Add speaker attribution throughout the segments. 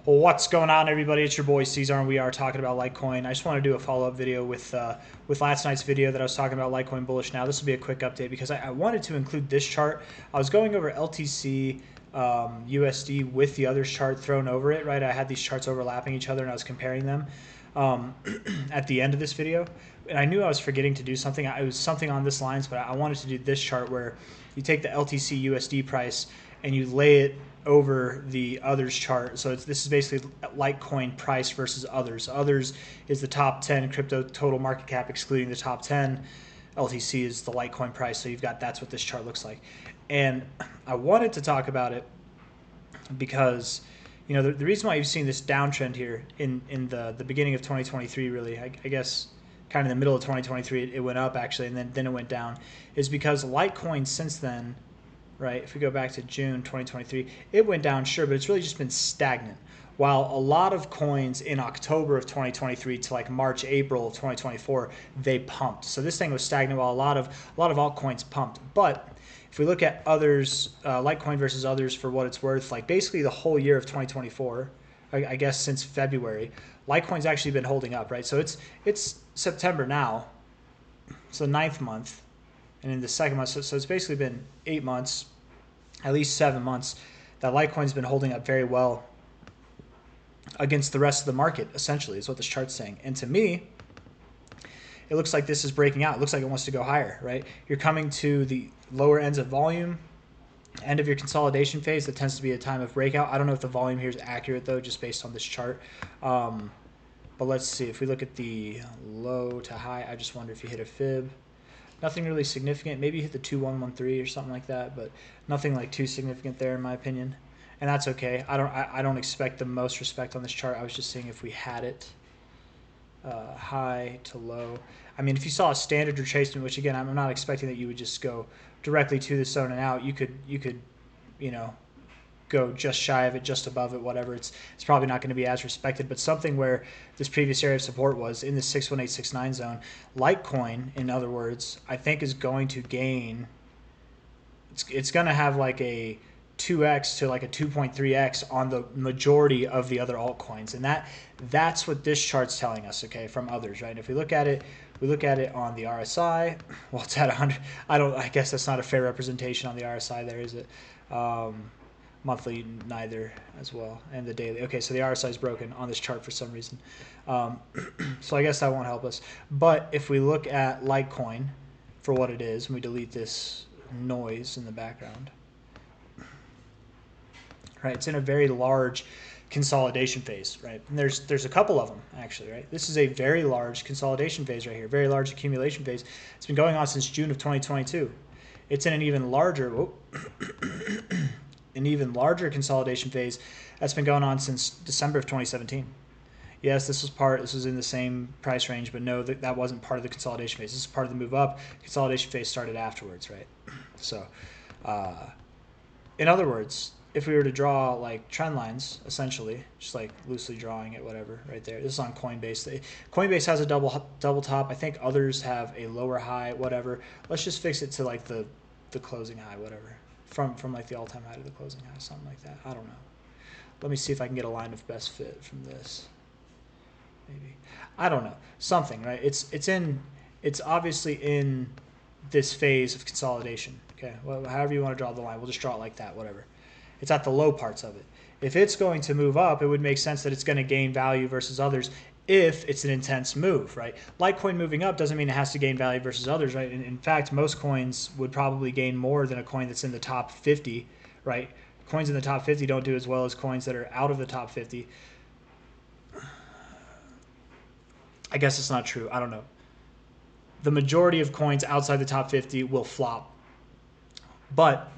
Speaker 1: Well, what's going on, everybody? It's your boy C-Zar, and we are talking about Litecoin. I just want to do a follow-up video with last night's video that I was talking about Litecoin bullish. Now, this will be a quick update because I wanted to include this chart. I was going over LTC USD with the others chart thrown over it, right? I had these charts overlapping each other, and I was comparing them at the end of this video. And I knew I was forgetting to do something. It was something on this lines, but I wanted to do this chart where you take the LTC USD price and you lay it over the others chart. So this is basically Litecoin price versus others. Others is the top 10 crypto total market cap excluding the top 10. LTC is the Litecoin price. So that's what this chart looks like. And I wanted to talk about it because the reason why you've seen this downtrend here in the beginning of 2023, really, I guess kind of in the middle of 2023, it went up actually, and then it went down, is because Litecoin since then, right, if we go back to June 2023, it went down, sure, but it's really just been stagnant. While a lot of coins in October of 2023 to like March, April of 2024, they pumped. So this thing was stagnant while a lot of altcoins pumped. But if we look at others, Litecoin versus others for what it's worth, like basically the whole year of 2024, I guess since February, Litecoin's actually been holding up, right? So it's September now, it's the 9th month, and in the second month, so it's basically been 8 months, at least 7 months, that Litecoin's been holding up very well against the rest of the market, essentially, is what this chart's saying. And to me, it looks like this is breaking out. It looks like it wants to go higher, right? You're coming to the lower ends of volume, end of your consolidation phase. That tends to be a time of breakout. I don't know if the volume here is accurate, though, just based on this chart. But let's see. If we look at the low to high, I just wonder if you hit a fib. Nothing really significant. Maybe you hit the 2113 or something like that, but nothing like too significant there, in my opinion. And that's okay. I don't expect the most respect on this chart. I was just seeing if we had it high to low. I mean, if you saw a standard retracement, which again, I'm not expecting that you would just go directly to the zone and out. You could go just shy of it, just above it, whatever. It's probably not going to be as respected, but something where this previous area of support was in the 61869 zone. Litecoin, in other words, I think is going to gain. It's going to have like a 2x to like a 2.3x on the majority of the other altcoins, and that's what this chart's telling us. Okay, from others, right? If we look at it, on the RSI. Well, it's at 100. I guess that's not a fair representation on the RSI. There is it. Monthly, neither as well, and the daily. Okay, so the RSI is broken on this chart for some reason. So I guess that won't help us. But if we look at Litecoin for what it is, and we delete this noise in the background, right? It's in a very large consolidation phase, right? And there's a couple of them actually, right? This is a very large consolidation phase right here, very large accumulation phase. It's been going on since June of 2022. It's in an even larger consolidation phase that's been going on since December of 2017. Yes, this was in the same price range, but no, that wasn't part of the consolidation phase. This is part of the move up. Consolidation phase started afterwards, right? So, in other words, if we were to draw like trend lines, essentially, just like loosely drawing it, whatever, right there. This is on Coinbase. Coinbase has a double top. I think others have a lower high, whatever. Let's just fix it to like the closing high, whatever. From like the all-time high to the closing high, something like that. I don't know. Let me see if I can get a line of best fit from this. Maybe. I don't know. Something, right? It's obviously in this phase of consolidation. Okay. Well, however you want to draw the line, we'll just draw it like that, whatever. It's at the low parts of it. If it's going to move up, it would make sense that it's going to gain value versus others if it's an intense move, right? Litecoin moving up doesn't mean it has to gain value versus others, right? In fact, most coins would probably gain more than a coin that's in the top 50, right? Coins in the top 50 don't do as well as coins that are out of the top 50. I guess it's not true. I don't know. The majority of coins outside the top 50 will flop, but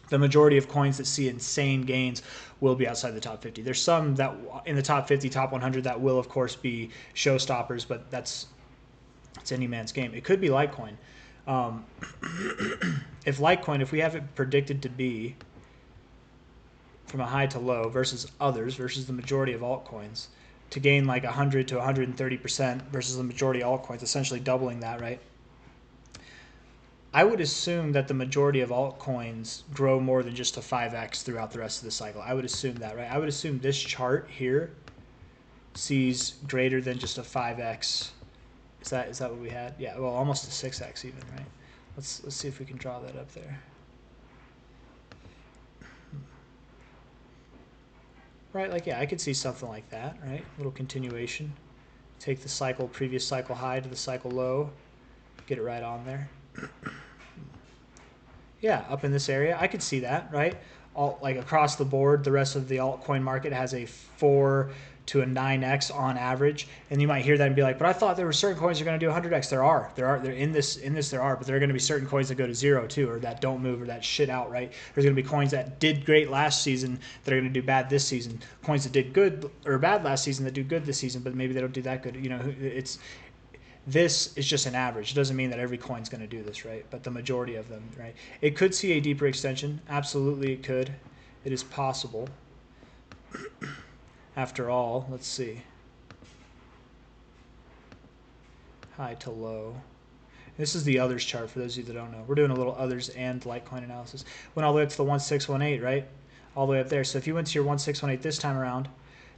Speaker 1: the majority of coins that see insane gains will be outside the top 50. There's some that in the top 50, top 100 that will, of course, be showstoppers, but it's any man's game. It could be Litecoin. If we have it predicted to be from a high to low versus others, versus the majority of altcoins, to gain like 100 to 130% versus the majority of altcoins, essentially doubling that, right? I would assume that the majority of altcoins grow more than just a 5x throughout the rest of the cycle. I would assume that, right? I would assume this chart here sees greater than just a 5x. Is that what we had? Yeah, well, almost a 6x even, right? Let's see if we can draw that up there. Right, like, yeah, I could see something like that, right? A little continuation. Take the cycle, previous cycle high to the cycle low, get it right on there. Yeah, up in this area, I could see that, right? All, like across the board, the rest of the altcoin market has a 4 to a 9x on average, and you might hear that and be like, "But I thought there were certain coins that are going to do 100x." They're in this there are, but there are going to be certain coins that go to 0 too, or that don't move, or that shit out, right? There's going to be coins that did great last season that are going to do bad this season. Coins that did good or bad last season that do good this season, but maybe they don't do that good. You know, this is just an average. It doesn't mean that every coin's going to do this, right? But the majority of them, right? It could see a deeper extension. Absolutely, it could. It is possible. After all, let's see. High to low. This is the others chart for those of you that don't know. We're doing a little others and Litecoin analysis. Went all the way up to the 1618, right? All the way up there. So if you went to your 1618 this time around,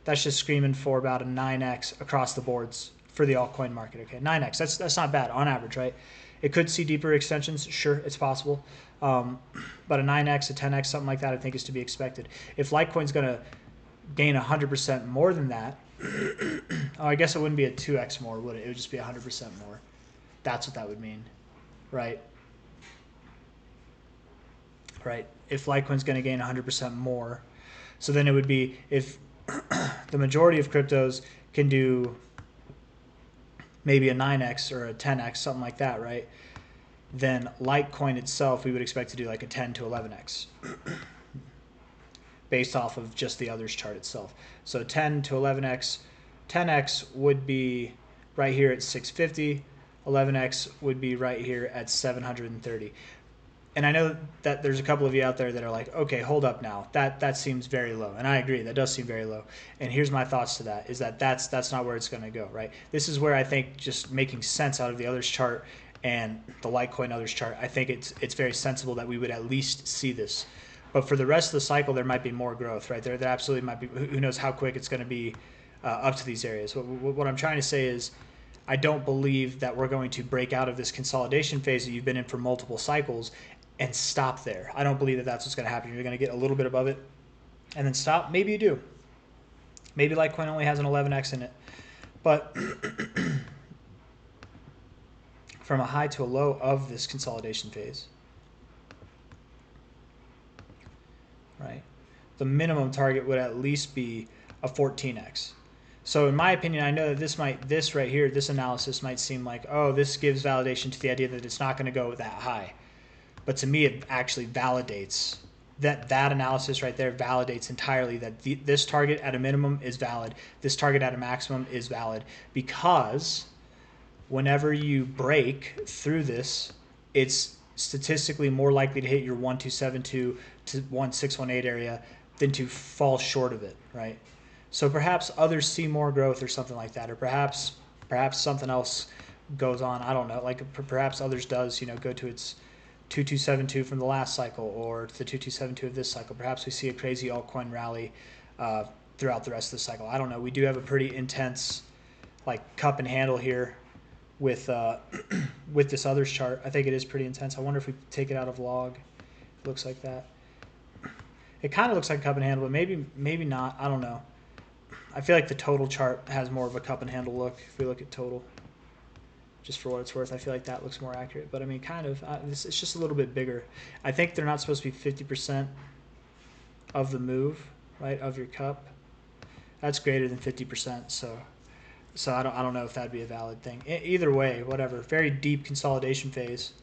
Speaker 1: that's just screaming for about a 9x across the boards for the altcoin market. Okay, 9x. That's not bad on average, right? It could see deeper extensions. Sure, it's possible. But a 9x, a 10x, something like that, I think is to be expected. If Litecoin's going to gain 100% more than that, oh, I guess it wouldn't be a 2x more, would it? It would just be 100% more. That's what that would mean, right? Right. If Litecoin's going to gain 100% more, so then it would be if the majority of cryptos can do maybe a 9x or a 10x, something like that, right? Then Litecoin itself, we would expect to do like a 10 to 11x based off of just the others chart itself. So 10 to 11x, 10x would be right here at 650, 11x would be right here at 730. And I know that there's a couple of you out there that are like, okay, hold up now. That seems very low. And I agree, that does seem very low. And here's my thoughts to that, is that that's not where it's going to go, right? This is where I think just making sense out of the others chart and the Litecoin others chart, I think it's very sensible that we would at least see this. But for the rest of the cycle, there might be more growth, right? There absolutely might be. Who knows how quick it's going to be up to these areas. What I'm trying to say is I don't believe that we're going to break out of this consolidation phase that you've been in for multiple cycles and stop there. I don't believe that that's what's going to happen. You're going to get a little bit above it and then stop. Maybe you do. Maybe Litecoin only has an 11x in it. But from a high to a low of this consolidation phase, right, the minimum target would at least be a 14x. So in my opinion, I know that this right here, this analysis might seem like, oh, this gives validation to the idea that it's not going to go that high. But to me, it actually validates that analysis right there validates entirely that this target at a minimum is valid. This target at a maximum is valid, because whenever you break through this, it's statistically more likely to hit your 1272 to 1618 area than to fall short of it, right? So perhaps others see more growth or something like that, or perhaps something else goes on. I don't know. Like perhaps others does, go to its 2272 from the last cycle or to the 2272 of this cycle. Perhaps we see a crazy altcoin rally throughout the rest of the cycle. I don't know. We do have a pretty intense like cup and handle here with with this others chart. I think it is pretty intense. I wonder if we take it out of log. It looks like that. It kind of looks like cup and handle, but maybe not. I don't know. I feel like the total chart has more of a cup and handle look if we look at total. Just for what it's worth, I feel like that looks more accurate. But I mean, kind of, it's just a little bit bigger. I think they're not supposed to be 50% of the move, right, of your cup. That's greater than 50%, so I don't know if that'd be a valid thing. Either way, whatever. Very deep consolidation phase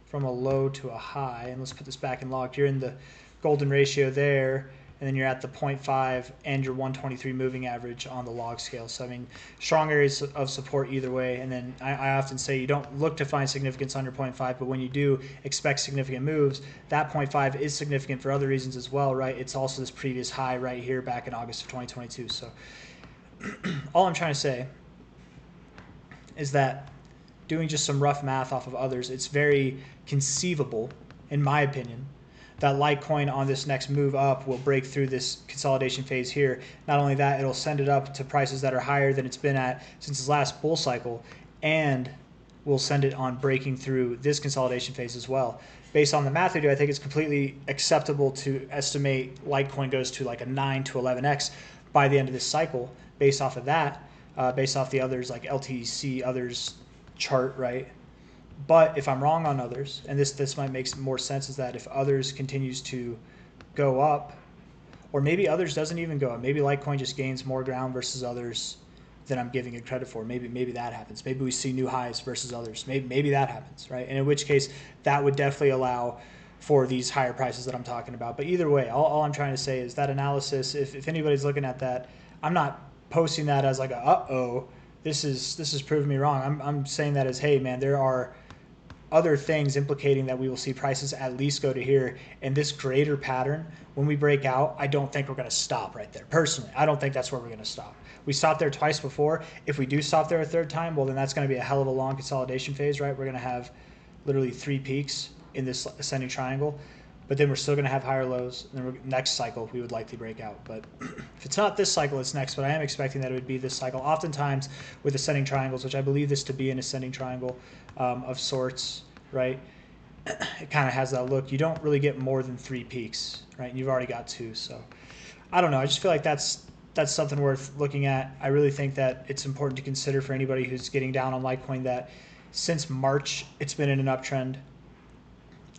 Speaker 1: from a low to a high. And let's put this back in log. You're in the golden ratio there, and then you're at the 0.5 and your 123 moving average on the log scale. So, I mean, strong areas of support either way. And then I often say you don't look to find significance under 0.5, but when you do expect significant moves, that 0.5 is significant for other reasons as well, right? It's also this previous high right here back in August of 2022. So all I'm trying to say is that doing just some rough math off of others, it's very conceivable, in my opinion, that Litecoin on this next move up will break through this consolidation phase here. Not only that, it'll send it up to prices that are higher than it's been at since its last bull cycle, and we'll send it on breaking through this consolidation phase as well. Based on the math we do, I think it's completely acceptable to estimate Litecoin goes to like a 9 to 11x by the end of this cycle based off of that, based off the others like LTC others chart, right? But if I'm wrong on others, and this might make more sense, is that if others continues to go up, or maybe others doesn't even go up, maybe Litecoin just gains more ground versus others than I'm giving it credit for. Maybe that happens. Maybe we see new highs versus others. Maybe that happens, right? And in which case, that would definitely allow for these higher prices that I'm talking about. But either way, all I'm trying to say is that analysis, if anybody's looking at that, I'm not posting that as like a, uh-oh, this is proving me wrong. I'm saying that as, hey, man, there are other things implicating that we will see prices at least go to here. And this greater pattern, when we break out, I don't think we're going to stop right there. Personally, I don't think that's where we're going to stop. We stopped there twice before. If we do stop there a third time, well, then that's going to be a hell of a long consolidation phase, right? We're going to have literally 3 peaks in this ascending triangle, but then we're still going to have higher lows. And then next cycle, we would likely break out. But if it's not this cycle, it's next. But I am expecting that it would be this cycle. Oftentimes with ascending triangles, which I believe this to be an ascending triangle of sorts, right? It kind of has that look. You don't really get more than 3 peaks, right? And you've already got 2. So I don't know. I just feel like that's something worth looking at. I really think that it's important to consider for anybody who's getting down on Litecoin that since March, it's been in an uptrend.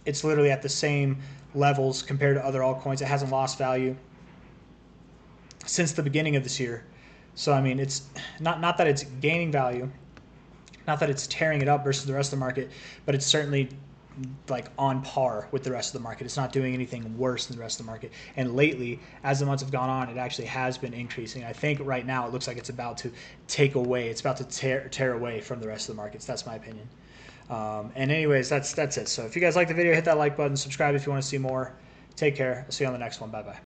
Speaker 1: It's literally at the same levels compared to other altcoins. It hasn't lost value since the beginning of this year. So, I mean, it's not that it's gaining value, not that it's tearing it up versus the rest of the market, but it's certainly like on par with the rest of the market. It's not doing anything worse than the rest of the market. And lately, as the months have gone on, it actually has been increasing. I think right now it looks like it's about to take away. It's about to tear away from the rest of the markets. That's my opinion. And anyways, that's it. So if you guys like the video, hit that like button, subscribe if you want to see more. Take care. I'll see you on the next one. Bye-bye.